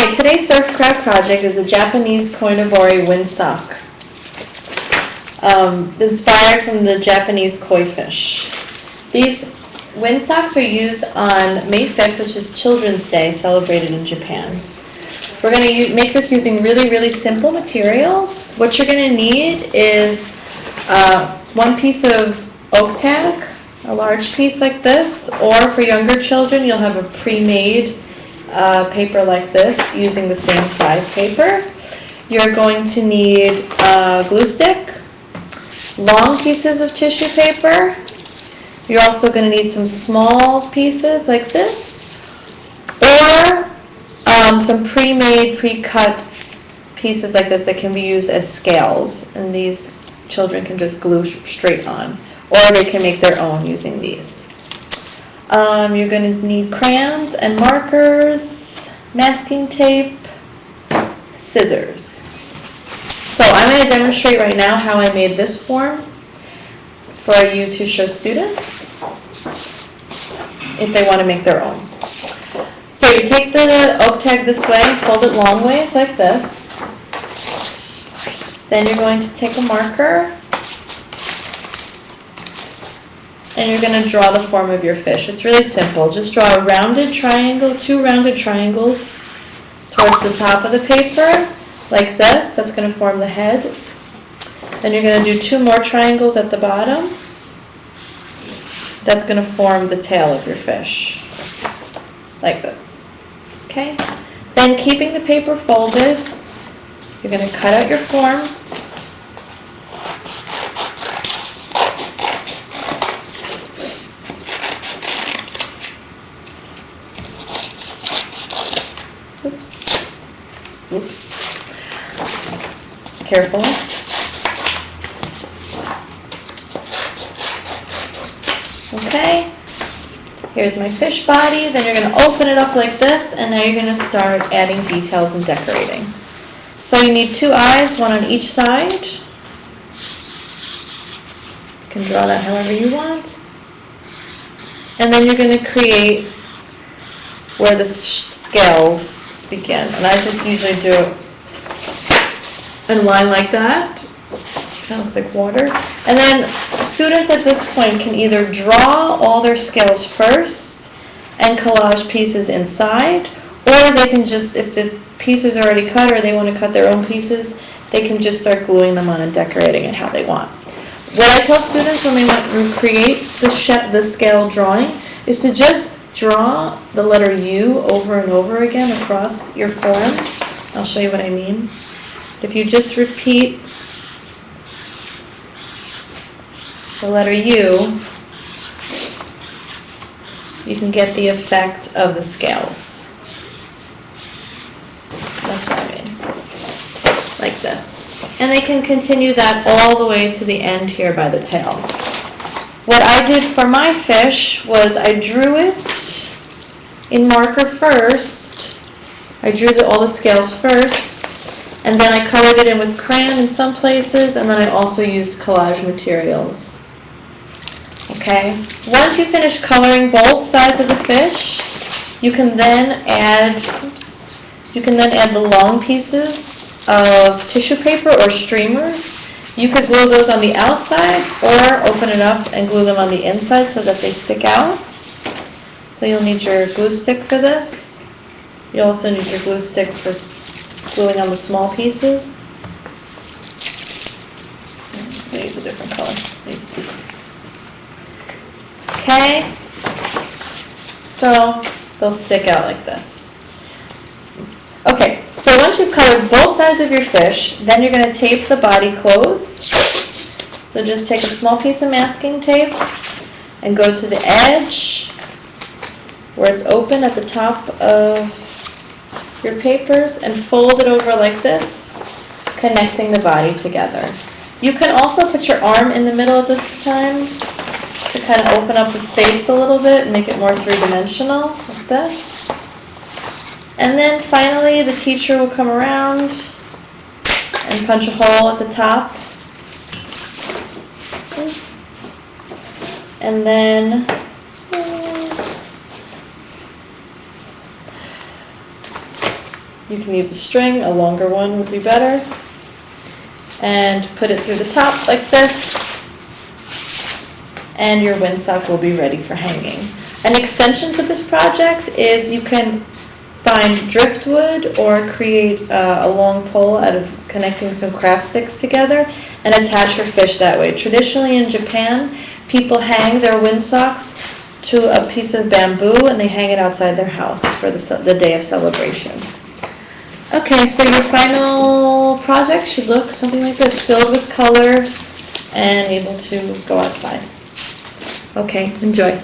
Alright, today's surf craft project is the Japanese koinobori windsock. Inspired from the Japanese koi fish. These windsocks are used on May 5th, which is Children's Day, celebrated in Japan. We're going to make this using really simple materials. What you're going to need is one piece of oak tag, a large piece like this, or for younger children you'll have a pre-made paper like this using the same size paper. You're going to need a glue stick, long pieces of tissue paper. You're also going to need some small pieces like this, or some pre-made, pre-cut pieces like this that can be used as scales, and these children can just glue straight on, or they can make their own using these. You're going to need crayons and markers, masking tape, scissors. So I'm going to demonstrate right now how I made this form for you to show students if they want to make their own. So you take the oak tag this way, fold it long ways like this. Then you're going to take a marker and you're going to draw the form of your fish. It's really simple. Just draw a rounded triangle, two rounded triangles towards the top of the paper, like this. That's going to form the head. Then you're going to do two more triangles at the bottom. That's going to form the tail of your fish, like this. Okay? Then keeping the paper folded, you're going to cut out your form. Oops. Careful. Okay. Here's my fish body. Then you're going to open it up like this, and now you're going to start adding details and decorating. So you need two eyes, one on each side. You can draw that however you want. And then you're going to create where the scales begin, and I just usually do it in a line like that. That looks like water. And then students at this point can either draw all their scales first and collage pieces inside, or they can just, if the piece is already cut or they want to cut their own pieces, they can just start gluing them on and decorating it how they want. What I tell students when they want to create the scale drawing is to just draw the letter U over and over again across your form. I'll show you what I mean. If you just repeat the letter U, you can get the effect of the scales. That's what I mean. Like this. And they can continue that all the way to the end here by the tail. What I did for my fish was I drew it in marker first. I drew all the scales first, and then I colored it in with crayon in some places, and then I also used collage materials. Okay? Once you finish coloring both sides of the fish, you can then add, the long pieces of tissue paper or streamers. You could glue those on the outside or open it up and glue them on the inside so that they stick out. So you'll need your glue stick for this. You also need your glue stick for gluing on the small pieces. I'm going to use a different color. Okay. So they'll stick out like this. Okay. So once you've colored both sides of your fish, then you're going to tape the body closed. So just take a small piece of masking tape and go to the edge where it's open at the top of your papers and fold it over like this, connecting the body together. You can also put your arm in the middle at this time to kind of open up the space a little bit and make it more three-dimensional, like this. And then finally, the teacher will come around and punch a hole at the top. And then You can use a string, a longer one would be better. And put it through the top like this. And your windsock will be ready for hanging. An extension to this project is you can find driftwood or create a long pole out of connecting some craft sticks together and attach your fish that way. Traditionally in Japan, people hang their windsocks to a piece of bamboo and they hang it outside their house for the day of celebration. Okay, so your final project should look something like this, filled with color and able to go outside. Okay, enjoy.